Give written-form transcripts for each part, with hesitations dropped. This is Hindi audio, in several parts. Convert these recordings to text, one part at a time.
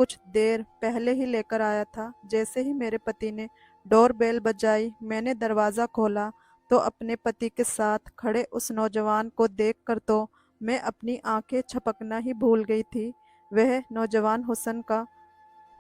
कुछ देर पहले ही लेकर आया था। जैसे ही मेरे पति ने डोर बेल बजाई, मैंने दरवाज़ा खोला तो अपने पति के साथ खड़े उस नौजवान को देखकर तो मैं अपनी आंखें झपकना ही भूल गई थी। वह नौजवान हुस्न का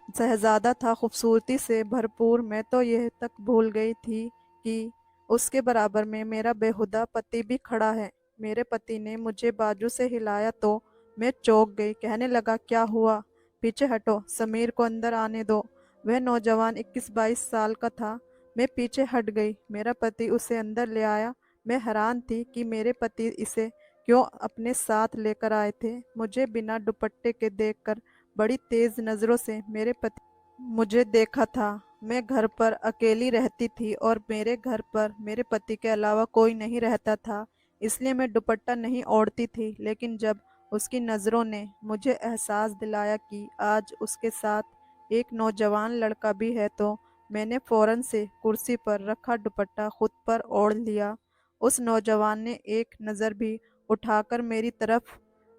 शहजादा था, खूबसूरती से भरपूर। मैं तो यह तक भूल गई थी कि उसके बराबर में मेरा बेहुदा पति भी खड़ा है। मेरे पति ने मुझे बाजू से हिलाया तो मैं चौंक गई। कहने लगा, क्या हुआ? पीछे हटो, समीर को अंदर आने दो। वह नौजवान 21-22 साल का था। मैं पीछे हट गई। मेरा पति उसे अंदर ले आया। मैं हैरान थी कि मेरे पति इसे क्यों अपने साथ लेकर आए थे। मुझे बिना दुपट्टे के देखकर बड़ी तेज नजरों से मेरे पति मुझे देखा था। मैं घर पर अकेली रहती थी और मेरे घर पर मेरे पति के अलावा कोई नहीं रहता था, इसलिए मैं दुपट्टा नहीं ओढ़ती थी। लेकिन जब उसकी नज़रों ने मुझे एहसास दिलाया कि आज उसके साथ एक नौजवान लड़का भी है, तो मैंने फौरन से कुर्सी पर रखा दुपट्टा खुद पर ओढ़ लिया। उस नौजवान ने एक नज़र भी उठाकर मेरी तरफ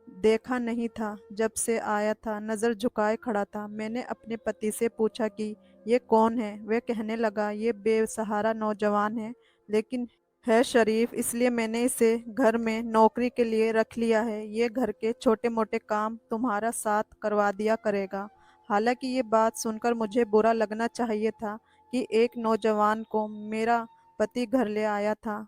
देखा नहीं था। जब से आया था नज़र झुकाए खड़ा था। मैंने अपने पति से पूछा कि ये कौन है? वह कहने लगा, ये बेसहारा नौजवान है, लेकिन है शरीफ, इसलिए मैंने इसे घर में नौकरी के लिए रख लिया है। ये घर के छोटे मोटे काम तुम्हारा साथ करवा दिया करेगा। हालांकि ये बात सुनकर मुझे बुरा लगना चाहिए था कि एक नौजवान को मेरा पति घर ले आया था,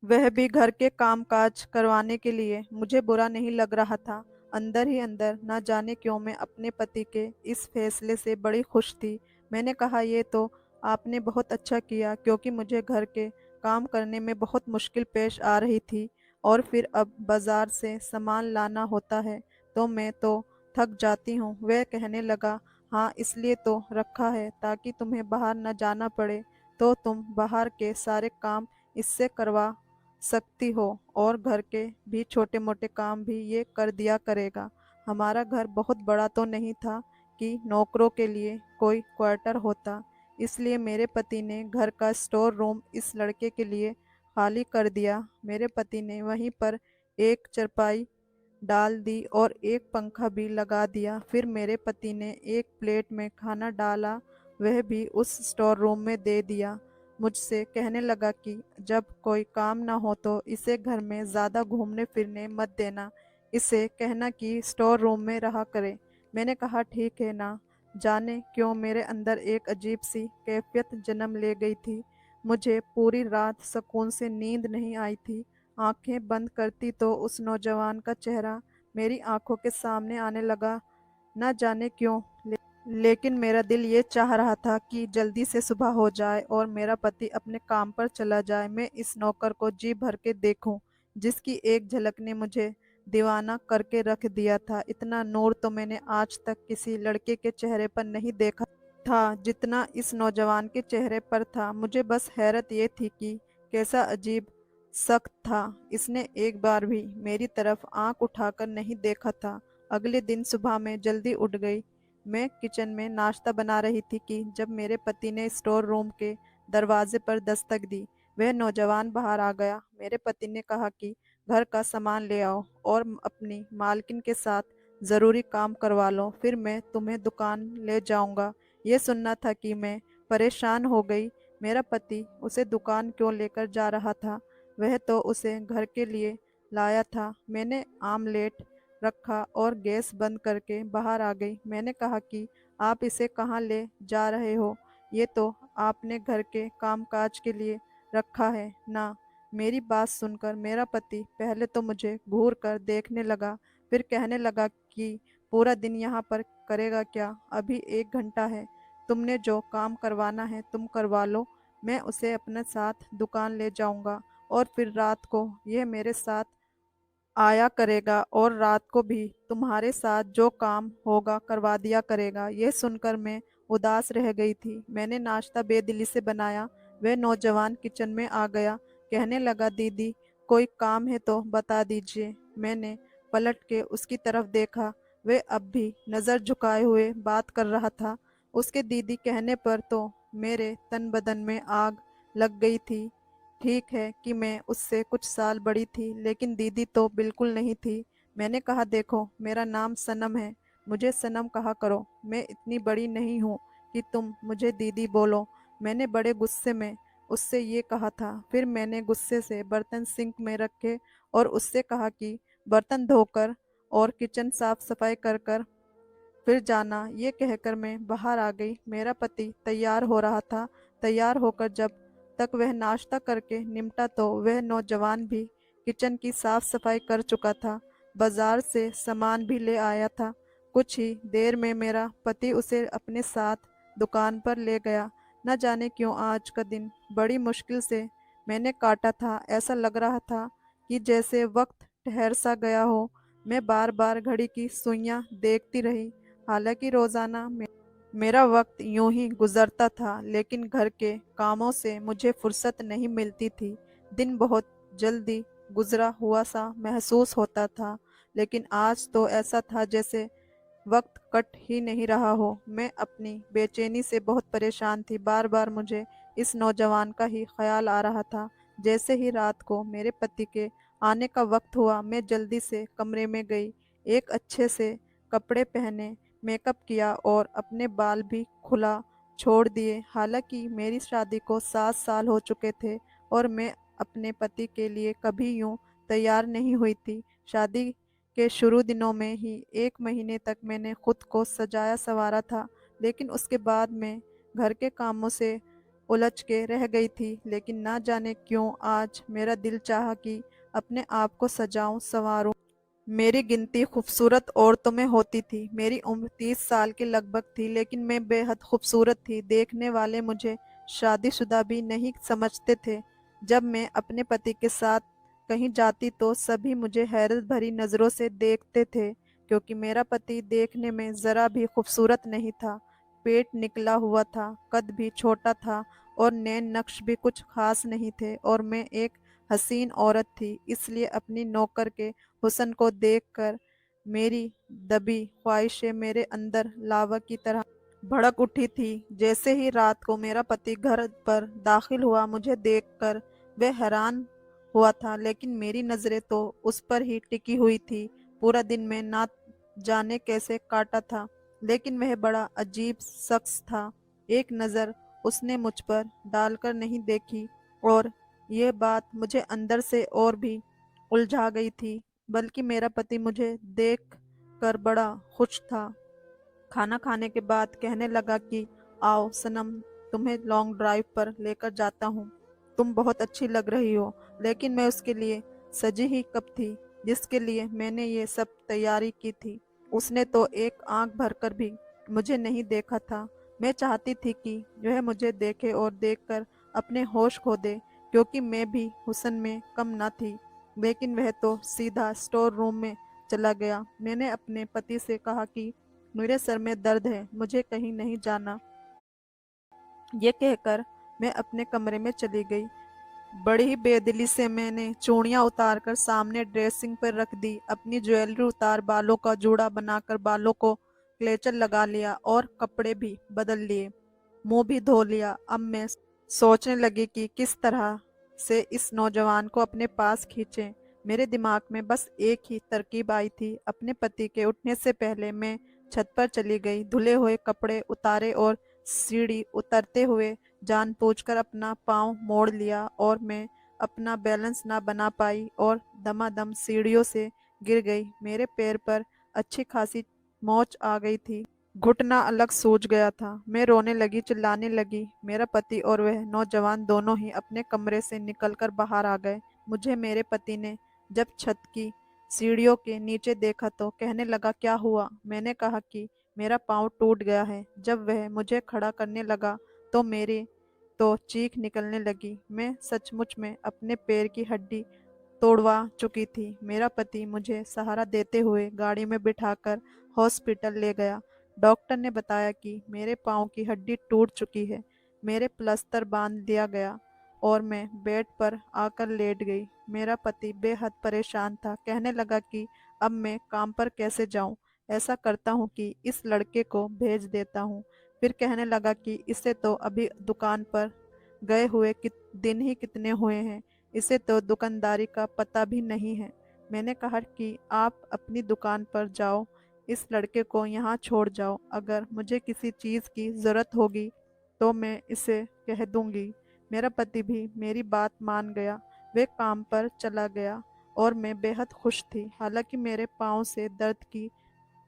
वह भी घर के कामकाज करवाने के लिए। मुझे बुरा नहीं लग रहा था। अंदर ही अंदर न जाने क्यों मैं अपने पति के इस फैसले से बड़ी खुश थी। मैंने कहा, ये तो आपने बहुत अच्छा किया, क्योंकि मुझे घर के काम करने में बहुत मुश्किल पेश आ रही थी, और फिर अब बाजार से सामान लाना होता है तो मैं तो थक जाती हूँ। वह कहने लगा, हाँ, इसलिए तो रखा है ताकि तुम्हें बाहर न जाना पड़े, तो तुम बाहर के सारे काम इससे करवा सकती हो, और घर के भी छोटे मोटे काम भी ये कर दिया करेगा। हमारा घर बहुत बड़ा तो नहीं था कि नौकरों के लिए कोई क्वार्टर होता, इसलिए मेरे पति ने घर का स्टोर रूम इस लड़के के लिए खाली कर दिया। मेरे पति ने वहीं पर एक चारपाई डाल दी और एक पंखा भी लगा दिया। फिर मेरे पति ने एक प्लेट में खाना डाला, वह भी उस स्टोर रूम में दे दिया। मुझसे कहने लगा कि जब कोई काम ना हो तो इसे घर में ज़्यादा घूमने फिरने मत देना, इसे कहना कि स्टोर रूम में रहा करे। मैंने कहा, ठीक है ना। जाने क्यों मेरे अंदर एक अजीब सी कैफियत जन्म ले गई थी। मुझे पूरी रात सुकून से नींद नहीं आई थी। आंखें बंद करती तो उस नौजवान का चेहरा मेरी आंखों के सामने आने लगा। न जाने क्यों, लेकिन मेरा दिल ये चाह रहा था कि जल्दी से सुबह हो जाए और मेरा पति अपने काम पर चला जाए। मैं इस नौकर को जी भर के देखूं, जिसकी एक झलक ने मुझे दीवाना करके रख दिया था। इतना नूर तो मैंने आज तक किसी लड़के के चेहरे पर नहीं देखा था जितना इस नौजवान के चेहरे पर था। मुझे बस हैरत ये थी कि कैसा अजीब सख्त था। इसने एक बार भी मेरी तरफ आंख उठाकर नहीं देखा था। अगले दिन सुबह में जल्दी उठ गई। मैं किचन में नाश्ता बना रही थी कि जब मेरे पति ने स्टोर रूम के दरवाजे पर दस्तक दी। वह नौजवान बाहर आ गया। मेरे पति ने कहा कि घर का सामान ले आओ और अपनी मालकिन के साथ ज़रूरी काम करवा लो, फिर मैं तुम्हें दुकान ले जाऊंगा। ये सुनना था कि मैं परेशान हो गई। मेरा पति उसे दुकान क्यों लेकर जा रहा था? वह तो उसे घर के लिए लाया था। मैंने आमलेट रखा और गैस बंद करके बाहर आ गई। मैंने कहा कि आप इसे कहाँ ले जा रहे हो? ये तो आपने घर के कामकाज के लिए रखा है ना। मेरी बात सुनकर मेरा पति पहले तो मुझे घूर कर देखने लगा, फिर कहने लगा कि पूरा दिन यहाँ पर करेगा क्या? अभी 1 घंटा है, तुमने जो काम करवाना है तुम करवा लो। मैं उसे अपने साथ दुकान ले जाऊंगा और फिर रात को यह मेरे साथ आया करेगा और रात को भी तुम्हारे साथ जो काम होगा करवा दिया करेगा। यह सुनकर मैं उदास रह गई थी। मैंने नाश्ता बेदिली से बनाया। वह नौजवान किचन में आ गया। कहने लगा, दीदी, कोई काम है तो बता दीजिए। मैंने पलट के उसकी तरफ देखा। वह अब भी नज़र झुकाए हुए बात कर रहा था। उसके दीदी कहने पर तो मेरे तन बदन में आग लग गई थी। ठीक है कि मैं उससे कुछ साल बड़ी थी, लेकिन दीदी तो बिल्कुल नहीं थी। मैंने कहा, देखो, मेरा नाम सनम है, मुझे सनम कहा करो, मैं इतनी बड़ी नहीं हूँ कि तुम मुझे दीदी बोलो। मैंने बड़े गुस्से में उससे ये कहा था। फिर मैंने गुस्से से बर्तन सिंक में रखे और उससे कहा कि बर्तन धोकर और किचन साफ सफाई कर कर फिर जाना। ये कहकर मैं बाहर आ गई। मेरा पति तैयार हो रहा था। तैयार होकर जब तक वह नाश्ता करके निपटा तो वह नौजवान भी किचन की साफ सफाई कर चुका था। बाजार से सामान भी ले आया था। कुछ ही देर में मेरा पति उसे अपने साथ दुकान पर ले गया। न जाने क्यों आज का दिन बड़ी मुश्किल से मैंने काटा था। ऐसा लग रहा था कि जैसे वक्त ठहर सा गया हो। मैं बार बार घड़ी की सुइयां देखती रही। हालांकि रोजाना मेरा वक्त यूं ही गुजरता था, लेकिन घर के कामों से मुझे फुर्सत नहीं मिलती थी। दिन बहुत जल्दी गुजरा हुआ सा महसूस होता था, लेकिन आज तो ऐसा था जैसे वक्त कट ही नहीं रहा हो। मैं अपनी बेचैनी से बहुत परेशान थी। बार बार मुझे इस नौजवान का ही ख्याल आ रहा था। जैसे ही रात को मेरे पति के आने का वक्त हुआ, मैं जल्दी से कमरे में गई। एक अच्छे से कपड़े पहने, मेकअप किया और अपने बाल भी खुला छोड़ दिए। हालांकि मेरी शादी को 7 साल हो चुके थे और मैं अपने पति के लिए कभी यूं तैयार नहीं हुई थी। शादी के शुरू दिनों में ही 1 महीने तक मैंने खुद को सजाया संवारा था, लेकिन उसके बाद मैं घर के कामों से उलझ के रह गई थी। लेकिन ना जाने क्यों आज मेरा दिल चाहा कि अपने आप को सजाऊं संवारूं। मेरी गिनती खूबसूरत औरतों में होती थी। मेरी उम्र 30 साल के लगभग थी, लेकिन मैं बेहद खूबसूरत थी। देखने वाले मुझे शादीशुदा भी नहीं समझते थे। जब मैं अपने पति के साथ कहीं जाती तो सभी मुझे हैरत भरी नज़रों से देखते थे, क्योंकि मेरा पति देखने में ज़रा भी खूबसूरत नहीं था। पेट निकला हुआ था, कद भी छोटा था और नैन नक्श भी कुछ खास नहीं थे, और मैं एक हसीन औरत थी। इसलिए अपनी नौकर के हुस्न को देखकर मेरी दबी ख्वाहिशें मेरे अंदर लावा की तरह भड़क उठी थी। जैसे ही रात को मेरा पति घर पर दाखिल हुआ, मुझे देखकर वह हैरान हुआ था, लेकिन मेरी नज़रें तो उस पर ही टिकी हुई थी। पूरा दिन में ना जाने कैसे काटा था, लेकिन वह बड़ा अजीब शख्स था। एक नज़र उसने मुझ पर डालकर नहीं देखी, और यह बात मुझे अंदर से और भी उलझा गई थी। बल्कि मेरा पति मुझे देख कर बड़ा खुश था। खाना खाने के बाद कहने लगा कि आओ सनम, तुम्हें लॉन्ग ड्राइव पर लेकर जाता हूँ। तुम बहुत अच्छी लग रही हो। लेकिन मैं उसके लिए सजी ही कब थी जिसके लिए मैंने ये सब तैयारी की थी। उसने तो एक आंख भरकर भी मुझे नहीं देखा था। मैं चाहती थी कि वह मुझे देखे और देखकर अपने होश खो दे, क्योंकि मैं भी हुस्न में कम न थी। लेकिन वह तो सीधा स्टोर रूम में चला गया। मैंने अपने पति से कहा कि मेरे सर में दर्द है, मुझे कहीं नहीं जाना। ये कहकर मैं अपने कमरे में चली गई। बड़ी ही बेदिली से मैंने चूड़ियां उतारकर सामने ड्रेसिंग पर रख दी। अपनी ज्वेलरी उतार, बालों का जूड़ा बनाकर बालों को क्लेचर लगा लिया और कपड़े भी बदल लिए। मुंह भी धो लिया। अब मैं सोचने लगी कि किस तरह से इस नौजवान को अपने पास खींचें। मेरे दिमाग में बस एक ही तरकीब आई थी। अपने पति के उठने से पहले मैं छत पर चली गई, धुले हुए कपड़े उतारे और सीढ़ी उतरते हुए जानबूझकर अपना पाँव मोड़ लिया, और मैं अपना बैलेंस ना बना पाई और दमादम सीढ़ियों से गिर गई। मेरे पैर पर अच्छी खासी मोच आ गई थी। घुटना अलग सूज गया था। मैं रोने लगी, चिल्लाने लगी। मेरा पति और वह नौजवान दोनों ही अपने कमरे से निकलकर बाहर आ गए। मुझे मेरे पति ने जब छत की सीढ़ियों के नीचे देखा तो कहने लगा, क्या हुआ? मैंने कहा कि मेरा पाँव टूट गया है। जब वह मुझे खड़ा करने लगा तो मेरी तो चीख निकलने लगी। मैं सचमुच में अपने पैर की हड्डी तोड़वा चुकी थी। मेरा पति मुझे सहारा देते हुए गाड़ी में बिठाकर हॉस्पिटल ले गया। डॉक्टर ने बताया कि मेरे पाँव की हड्डी टूट चुकी है। मेरे प्लास्टर बांध दिया गया और मैं बेड पर आकर लेट गई। मेरा पति बेहद परेशान था। कहने लगा कि अब मैं काम पर कैसे जाऊं? ऐसा करता हूं कि इस लड़के को भेज देता हूं। फिर कहने लगा कि इसे तो अभी दुकान पर गए हुए दिन ही कितने हुए हैं, इसे तो दुकानदारी का पता भी नहीं है। मैंने कहा कि आप अपनी दुकान पर जाओ, इस लड़के को यहाँ छोड़ जाओ। अगर मुझे किसी चीज़ की ज़रूरत होगी तो मैं इसे कह दूंगी। मेरा पति भी मेरी बात मान गया। वे काम पर चला गया और मैं बेहद खुश थी। हालांकि मेरे पाँव से दर्द की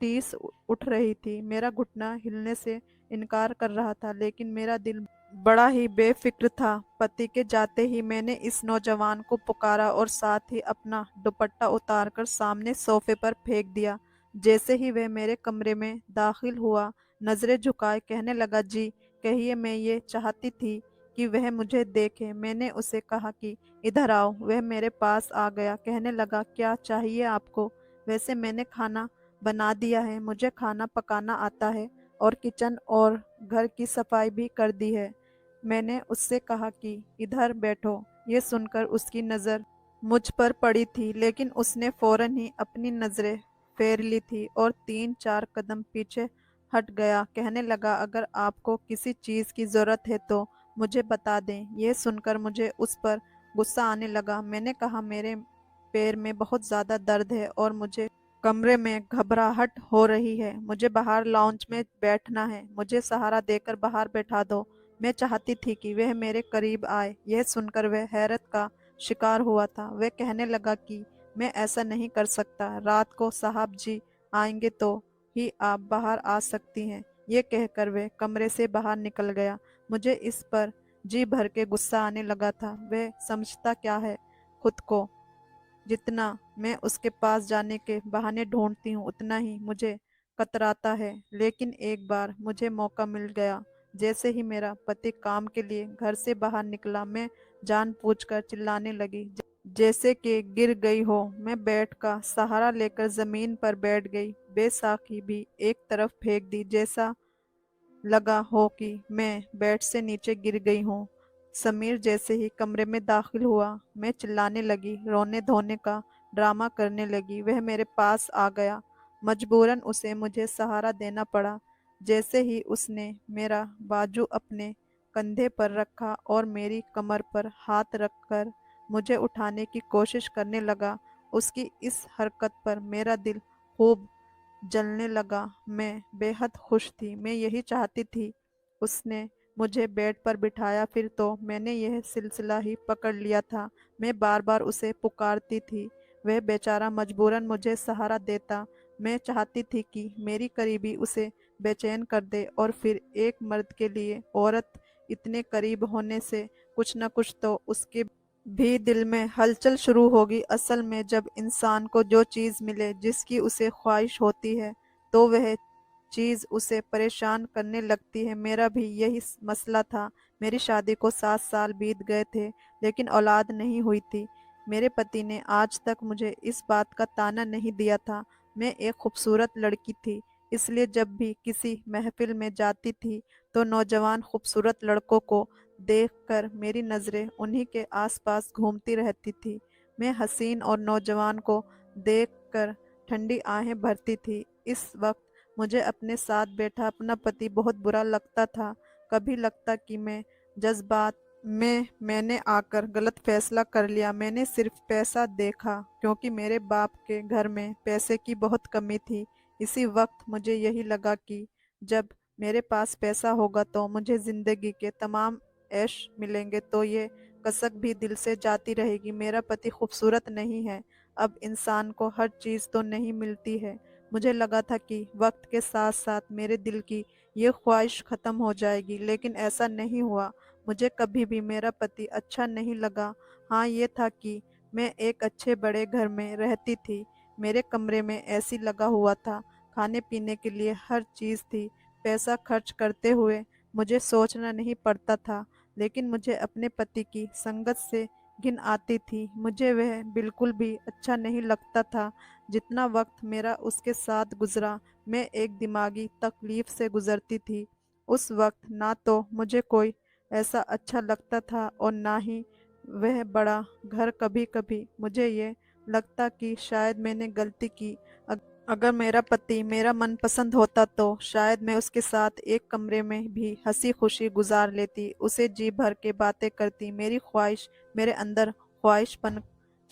टीस उठ रही थी। मेरा घुटना हिलने से इनकार कर रहा था, लेकिन मेरा दिल बड़ा ही बेफिक्र था। पति के जाते ही मैंने इस नौजवान को पुकारा और साथ ही अपना दुपट्टा उतारकर सामने सोफे पर फेंक दिया। जैसे ही वह मेरे कमरे में दाखिल हुआ, नजरें झुकाए कहने लगा, जी कहिए, मैं ये चाहती थी कि वह मुझे देखे। मैंने उसे कहा कि इधर आओ। वह मेरे पास आ गया, कहने लगा, क्या चाहिए आपको? वैसे मैंने खाना बना दिया है, मुझे खाना पकाना आता है और किचन और घर की सफाई भी कर दी है। मैंने उससे कहा कि इधर बैठो। ये सुनकर उसकी नज़र मुझ पर पड़ी थी, लेकिन उसने फौरन ही अपनी नज़रें फेर ली थी और 3-4 कदम पीछे हट गया। कहने लगा, अगर आपको किसी चीज़ की ज़रूरत है तो मुझे बता दें। यह सुनकर मुझे उस पर गुस्सा आने लगा। मैंने कहा, मेरे पैर में बहुत ज़्यादा दर्द है और मुझे कमरे में घबराहट हो रही है। मुझे बाहर लाउंज में बैठना है। मुझे सहारा देकर बाहर बैठा दो। मैं चाहती थी कि वह मेरे करीब आए। यह सुनकर वह हैरत का शिकार हुआ था। वह कहने लगा कि मैं ऐसा नहीं कर सकता। रात को साहब जी आएंगे तो ही आप बाहर आ सकती हैं। ये कहकर वह कमरे से बाहर निकल गया। मुझे इस पर जी भर के गुस्सा आने लगा था। वह समझता क्या है खुद को? जितना मैं उसके पास जाने के बहाने ढूंढती हूँ, उतना ही मुझे कतराता है। लेकिन एक बार मुझे मौका मिल गया। जैसे ही मेरा पति काम के लिए घर से बाहर निकला, मैं जानबूझकर चिल्लाने लगी, जैसे कि गिर गई हो। मैं बेड का सहारा लेकर जमीन पर बैठ गई, बैसाखी भी एक तरफ फेंक दी, जैसा लगा हो कि मैं बेड से नीचे गिर गई हूँ। समीर जैसे ही कमरे में दाखिल हुआ, मैं चिल्लाने लगी, रोने धोने का ड्रामा करने लगी। वह मेरे पास आ गया। मजबूरन उसे मुझे सहारा देना पड़ा। जैसे ही उसने मेरा बाजू अपने कंधे पर रखा और मेरी कमर पर हाथ रखकर मुझे उठाने की कोशिश करने लगा, उसकी इस हरकत पर मेरा दिल खूब जलने लगा। मैं बेहद खुश थी। मैं यही चाहती थी। उसने मुझे बेड पर बिठाया, फिर तो मैंने यह सिलसिला ही पकड़ लिया था। मैं बार बार उसे पुकारती थी। वह बेचारा मजबूरन मुझे सहारा देता। मैं चाहती थी कि मेरी करीबी उसे बेचैन कर दे, और फिर एक मर्द के लिए औरत इतने करीब होने से कुछ न कुछ तो उसके भी दिल में हलचल शुरू होगी। असल में जब इंसान को जो चीज़ मिले जिसकी उसे ख्वाहिश होती है, तो वह चीज़ उसे परेशान करने लगती है। मेरा भी यही मसला था। मेरी शादी को 7 साल बीत गए थे, लेकिन औलाद नहीं हुई थी। मेरे पति ने आज तक मुझे इस बात का ताना नहीं दिया था। मैं एक खूबसूरत लड़की थी, इसलिए जब भी किसी महफिल में जाती थी तो नौजवान खूबसूरत लड़कों को देखकर मेरी नज़रें उन्हीं के आसपास घूमती रहती थी। मैं हसीन और नौजवान को देखकर ठंडी आहें भरती थी। इस वक्त मुझे अपने साथ बैठा अपना पति बहुत बुरा लगता था। कभी लगता कि मैं जज्बात में मैंने आकर गलत फैसला कर लिया। मैंने सिर्फ पैसा देखा, क्योंकि मेरे बाप के घर में पैसे की बहुत कमी थी। इसी वक्त मुझे यही लगा कि जब मेरे पास पैसा होगा तो मुझे ज़िंदगी के तमाम ऐश मिलेंगे, तो ये कसक भी दिल से जाती रहेगी। मेरा पति खूबसूरत नहीं है। अब इंसान को हर चीज़ तो नहीं मिलती है। मुझे लगा था कि वक्त के साथ साथ मेरे दिल की ये ख्वाहिश ख़त्म हो जाएगी, लेकिन ऐसा नहीं हुआ। मुझे कभी भी मेरा पति अच्छा नहीं लगा। हाँ, ये था कि मैं एक अच्छे बड़े घर में रहती थी। मेरे कमरे में एसी लगा हुआ था, खाने पीने के लिए हर चीज़ थी। पैसा खर्च करते हुए मुझे सोचना नहीं पड़ता था। लेकिन मुझे अपने पति की संगत से घिन आती थी। मुझे वह बिल्कुल भी अच्छा नहीं लगता था। जितना वक्त मेरा उसके साथ गुजरा, मैं एक दिमागी तकलीफ से गुजरती थी। उस वक्त ना तो मुझे कोई ऐसा अच्छा लगता था और ना ही वह बड़ा घर। कभी कभी मुझे ये लगता कि शायद मैंने गलती की। अगर मेरा पति मेरा मनपसंद होता तो शायद मैं उसके साथ एक कमरे में भी हंसी खुशी गुजार लेती, उसे जी भर के बातें करती। मेरी ख्वाहिश मेरे अंदर ख्वाहिश बन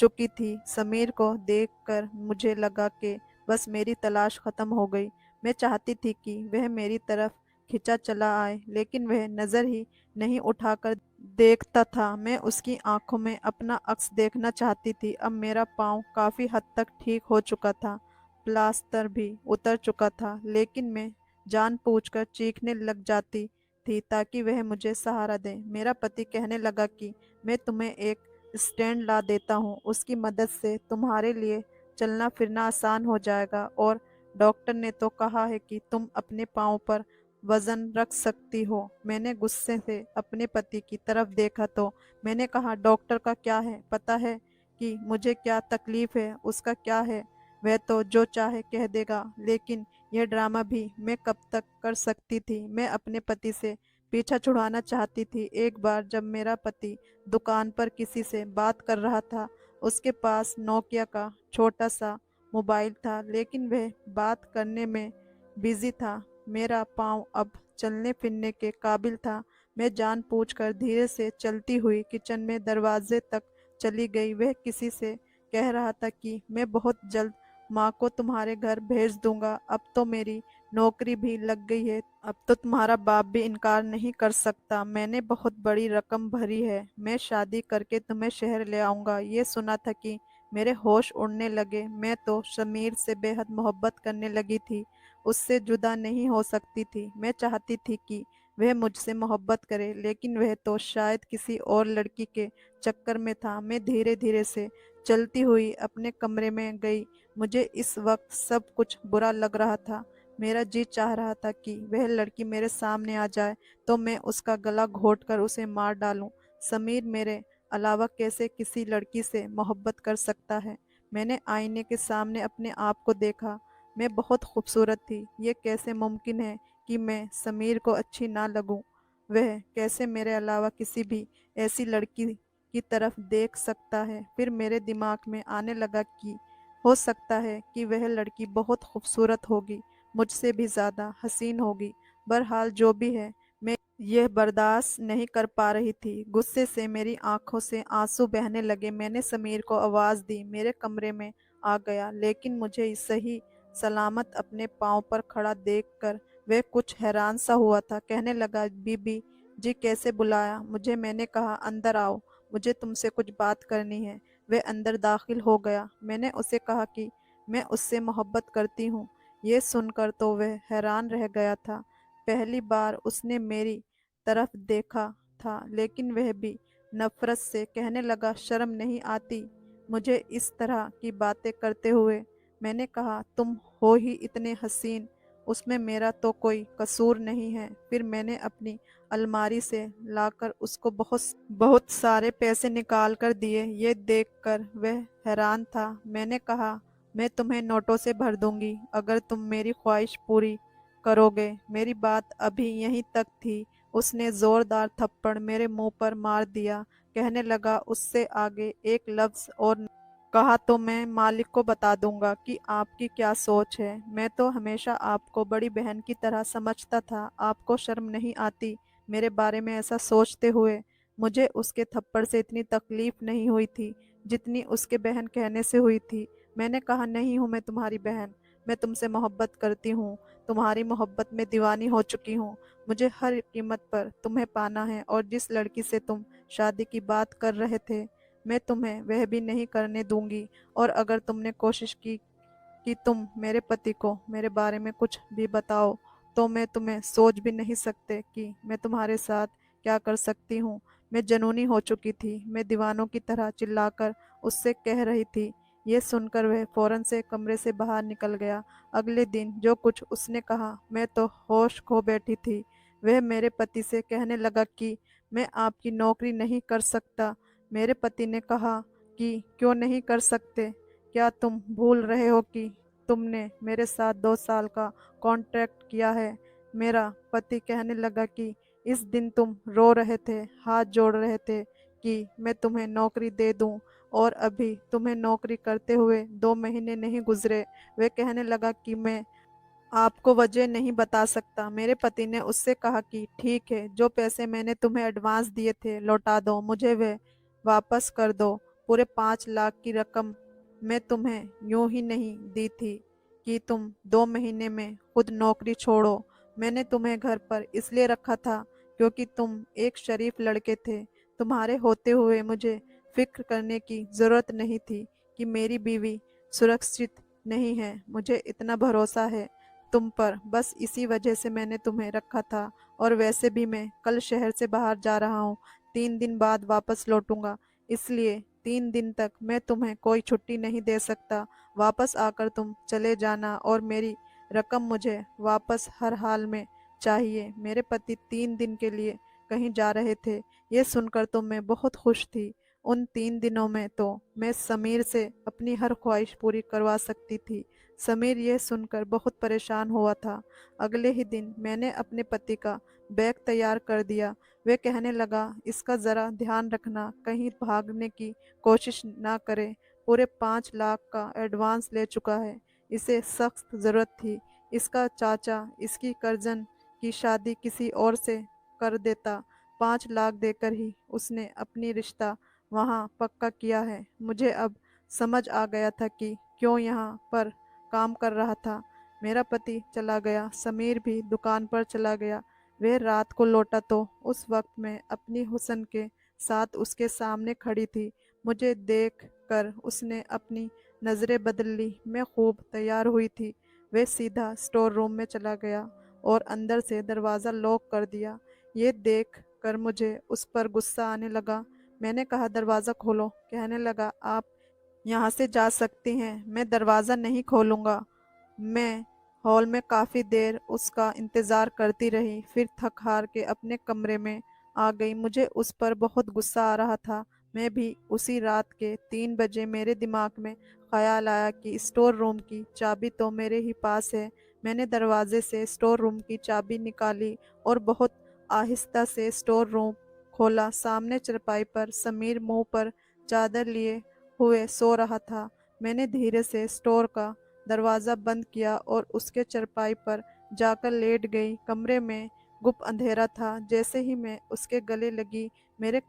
चुकी थी। समीर को देखकर मुझे लगा कि बस मेरी तलाश खत्म हो गई। मैं चाहती थी कि वह मेरी तरफ खिंचा चला आए, लेकिन वह नजर ही नहीं उठाकर देखता था। मैं उसकी आंखों में अपना अक्स देखना चाहती थी। अब मेरा पाँव काफी हद तक ठीक हो चुका था, प्लास्टर भी उतर चुका था, लेकिन मैं जानबूझकर चीखने लग जाती थी ताकि वह मुझे सहारा दे। मेरा पति कहने लगा कि मैं तुम्हें एक स्टैंड ला देता हूँ, उसकी मदद से तुम्हारे लिए चलना फिरना आसान हो जाएगा, और डॉक्टर ने तो कहा है कि तुम अपने पाँव पर वजन रख सकती हो। मैंने गुस्से से अपने पति की तरफ देखा तो मैंने कहा, डॉक्टर का क्या है, पता है कि मुझे क्या तकलीफ है, उसका क्या है, वह तो जो चाहे कह देगा। लेकिन यह ड्रामा भी मैं कब तक कर सकती थी। मैं अपने पति से पीछा छुड़ाना चाहती थी। एक बार जब मेरा पति दुकान पर किसी से बात कर रहा था, उसके पास नोकिया का छोटा सा मोबाइल था, लेकिन वह बात करने में बिजी था। मेरा पाँव अब चलने फिरने के काबिल था। मैं जानबूझकर धीरे से चलती हुई किचन में दरवाजे तक चली गई। वह किसी से कह रहा था कि मैं बहुत जल्द माँ को तुम्हारे घर भेज दूंगा, अब तो मेरी नौकरी भी लग गई है, अब तो तुम्हारा बाप भी इनकार नहीं कर सकता, मैंने बहुत बड़ी रकम भरी है, मैं शादी करके तुम्हें शहर ले आऊंगा। ये सुना था कि मेरे होश उड़ने लगे। मैं तो शमीर से बेहद मोहब्बत करने लगी थी, उससे जुदा नहीं हो सकती थी। मैं चाहती थी कि वह मुझसे मोहब्बत करे, लेकिन वह तो शायद किसी और लड़की के चक्कर में था। मैं धीरे धीरे से चलती हुई अपने कमरे में गई। मुझे इस वक्त सब कुछ बुरा लग रहा था। मेरा जी चाह रहा था कि वह लड़की मेरे सामने आ जाए तो मैं उसका गला घोंटकर उसे मार डालूं। समीर मेरे अलावा कैसे किसी लड़की से मोहब्बत कर सकता है? मैंने आईने के सामने अपने आप को देखा। मैं बहुत खूबसूरत थी। ये कैसे मुमकिन है कि मैं समीर को अच्छी ना लगूं? वह कैसे मेरे अलावा किसी भी ऐसी लड़की की तरफ देख सकता है? फिर मेरे दिमाग में आने लगा कि हो सकता है कि वह लड़की बहुत खूबसूरत होगी, मुझसे भी ज़्यादा हसीन होगी। बहरहाल जो भी है, मैं यह बर्दाश्त नहीं कर पा रही थी। गुस्से से मेरी आंखों से आंसू बहने लगे। मैंने समीर को आवाज़ दी, मेरे कमरे में आ गया, लेकिन मुझे सही सलामत अपने पाँव पर खड़ा देखकर वह कुछ हैरान सा हुआ था। कहने लगा, बीबी जी कैसे बुलाया मुझे? मैंने कहा, अंदर आओ, मुझे तुमसे कुछ बात करनी है। वह अंदर दाखिल हो गया। मैंने उसे कहा कि मैं उससे मोहब्बत करती हूँ। ये सुनकर तो वह हैरान रह गया था। पहली बार उसने मेरी तरफ देखा था, लेकिन वह भी नफरत से कहने लगा, शर्म नहीं आती मुझे इस तरह की बातें करते हुए? मैंने कहा, तुम हो ही इतने हसीन, उसमें मेरा तो कोई कसूर नहीं है। फिर मैंने अपनी अलमारी से लाकर उसको बहुत बहुत सारे पैसे निकाल कर दिए। ये देखकर वह हैरान था। मैंने कहा, मैं तुम्हें नोटों से भर दूंगी अगर तुम मेरी ख्वाहिश पूरी करोगे। मेरी बात अभी यहीं तक थी, उसने जोरदार थप्पड़ मेरे मुंह पर मार दिया। कहने लगा, उससे आगे एक लफ्ज और कहा तो मैं मालिक को बता दूंगा कि आपकी क्या सोच है। मैं तो हमेशा आपको बड़ी बहन की तरह समझता था, आपको शर्म नहीं आती मेरे बारे में ऐसा सोचते हुए? मुझे उसके थप्पड़ से इतनी तकलीफ नहीं हुई थी जितनी उसके बहन कहने से हुई थी। मैंने कहा, नहीं हूँ मैं तुम्हारी बहन, मैं तुमसे मोहब्बत करती हूँ, तुम्हारी मोहब्बत में दीवानी हो चुकी हूँ। मुझे हर कीमत पर तुम्हें पाना है, और जिस लड़की से तुम शादी की बात कर रहे थे, मैं तुम्हें वह भी नहीं करने दूंगी। और अगर तुमने कोशिश की कि तुम मेरे पति को मेरे बारे में कुछ भी बताओ, तो मैं तुम्हें सोच भी नहीं सकते कि मैं तुम्हारे साथ क्या कर सकती हूँ। मैं जनूनी हो चुकी थी। मैं दीवानों की तरह चिल्लाकर उससे कह रही थी। ये सुनकर वह फौरन से कमरे से बाहर निकल गया। अगले दिन जो कुछ उसने कहा, मैं तो होश खो बैठी थी। वह मेरे पति से कहने लगा कि मैं आपकी नौकरी नहीं कर सकता। मेरे पति ने कहा कि क्यों नहीं कर सकते? क्या तुम भूल रहे हो कि तुमने मेरे साथ 2 साल का कॉन्ट्रैक्ट किया है? मेरा पति कहने लगा कि इस दिन तुम रो रहे थे, हाथ जोड़ रहे थे कि मैं तुम्हें नौकरी दे दूं, और अभी तुम्हें नौकरी करते हुए 2 महीने नहीं गुजरे। वह कहने लगा कि मैं आपको वजह नहीं बता सकता। मेरे पति ने उससे कहा कि ठीक है, जो पैसे मैंने तुम्हें एडवांस दिए थे लौटा दो, मुझे वह वापस कर दो। पूरे 5 लाख की रकम मैं तुम्हें यूं ही नहीं दी थी। कि तुम 2 महीने में खुद नौकरी छोड़ो। मैंने तुम्हें घर पर इसलिए रखा था क्योंकि तुम एक शरीफ लड़के थे। तुम्हारे होते हुए मुझे फ़िक्र करने की ज़रूरत नहीं थी कि मेरी बीवी सुरक्षित नहीं है। मुझे इतना भरोसा है तुम पर, बस इसी वजह से मैंने तुम्हें रखा था। और वैसे भी मैं कल शहर से बाहर जा रहा हूँ, 3 दिन बाद वापस लौटूंगा, इसलिए 3 दिन तक मैं तुम्हें कोई छुट्टी नहीं दे सकता। वापस आकर तुम चले जाना और मेरी रकम मुझे वापस हर हाल में चाहिए। मेरे पति 3 दिन के लिए कहीं जा रहे थे। ये सुनकर तो मैं बहुत खुश थी। उन 3 दिनों में तो मैं समीर से अपनी हर ख्वाहिश पूरी करवा सकती थी। समीर यह सुनकर बहुत परेशान हुआ था। अगले ही दिन मैंने अपने पति का बैग तैयार कर दिया। वे कहने लगा, इसका ज़रा ध्यान रखना, कहीं भागने की कोशिश ना करे। पूरे 5 लाख का एडवांस ले चुका है। इसे सख्त ज़रूरत थी। इसका चाचा इसकी कर्जन की शादी किसी और से कर देता। 5 लाख देकर ही उसने अपनी रिश्ता वहाँ पक्का किया है। मुझे अब समझ आ गया था कि क्यों यहाँ पर काम कर रहा था। मेरा पति चला गया, समीर भी दुकान पर चला गया। वह रात को लौटा तो उस वक्त मैं अपनी हुस्न के साथ उसके सामने खड़ी थी। मुझे देख कर उसने अपनी नज़रें बदल ली। मैं खूब तैयार हुई थी। वह सीधा स्टोर रूम में चला गया और अंदर से दरवाज़ा लॉक कर दिया। ये देख कर मुझे उस पर गुस्सा आने लगा। मैंने कहा, दरवाज़ा खोलो। कहने लगा, आप यहाँ से जा सकती हैं, मैं दरवाज़ा नहीं खोलूँगा। मैं हॉल में काफ़ी देर उसका इंतज़ार करती रही, फिर थक हार के अपने कमरे में आ गई। मुझे उस पर बहुत गुस्सा आ रहा था। मैं भी उसी रात के 3 बजे मेरे दिमाग में ख्याल आया कि स्टोर रूम की चाबी तो मेरे ही पास है। मैंने दरवाजे से स्टोर रूम की चाबी निकाली और बहुत आहिस्ता से स्टोर रूम खोला। सामने चारपाई पर समीर मुंह पर चादर लिए हुए सो रहा था। मैंने धीरे से स्टोर का दरवाज़ा बंद किया और उसके चारपाई पर जाकर लेट गई। कमरे में गुप्त अंधेरा था। जैसे ही मैं उसके गले लगी, मेरे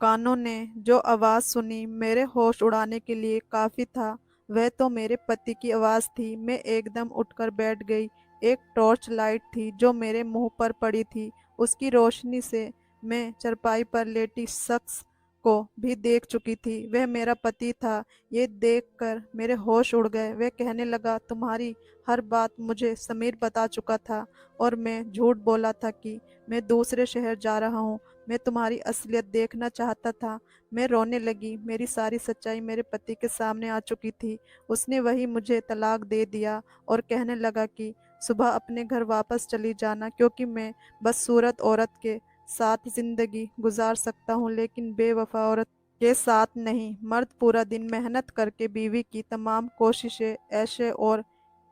कानों ने जो आवाज़ सुनी मेरे होश उड़ाने के लिए काफ़ी था। वह तो मेरे पति की आवाज़ थी। मैं एकदम उठकर बैठ गई। एक टॉर्च लाइट थी जो मेरे मुंह पर पड़ी थी। उसकी रोशनी से मैं चारपाई पर लेटी शख्स को भी देख चुकी थी। वह मेरा पति था। ये देखकर मेरे होश उड़ गए। वह कहने लगा, तुम्हारी हर बात मुझे समीर बता चुका था और मैं झूठ बोला था कि मैं दूसरे शहर जा रहा हूँ। मैं तुम्हारी असलियत देखना चाहता था। मैं रोने लगी। मेरी सारी सच्चाई मेरे पति के सामने आ चुकी थी। उसने वही मुझे तलाक दे दिया और कहने लगा कि सुबह अपने घर वापस चली जाना, क्योंकि मैं बदसूरत औरत के साथ ज़िंदगी गुजार सकता हूँ, लेकिन बेवफा औरत के साथ नहीं। मर्द पूरा दिन मेहनत करके बीवी की तमाम कोशिशें, ऐशे और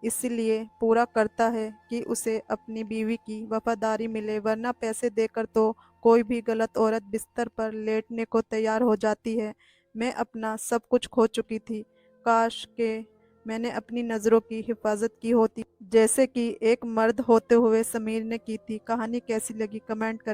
इसलिए पूरा करता है कि उसे अपनी बीवी की वफादारी मिले, वरना पैसे देकर तो कोई भी गलत औरत बिस्तर पर लेटने को तैयार हो जाती है। मैं अपना सब कुछ खो चुकी थी। काश के मैंने अपनी नज़रों की हिफाजत की होती, जैसे कि एक मर्द होते हुए समीर ने की थी। कहानी कैसी लगी कमेंट कर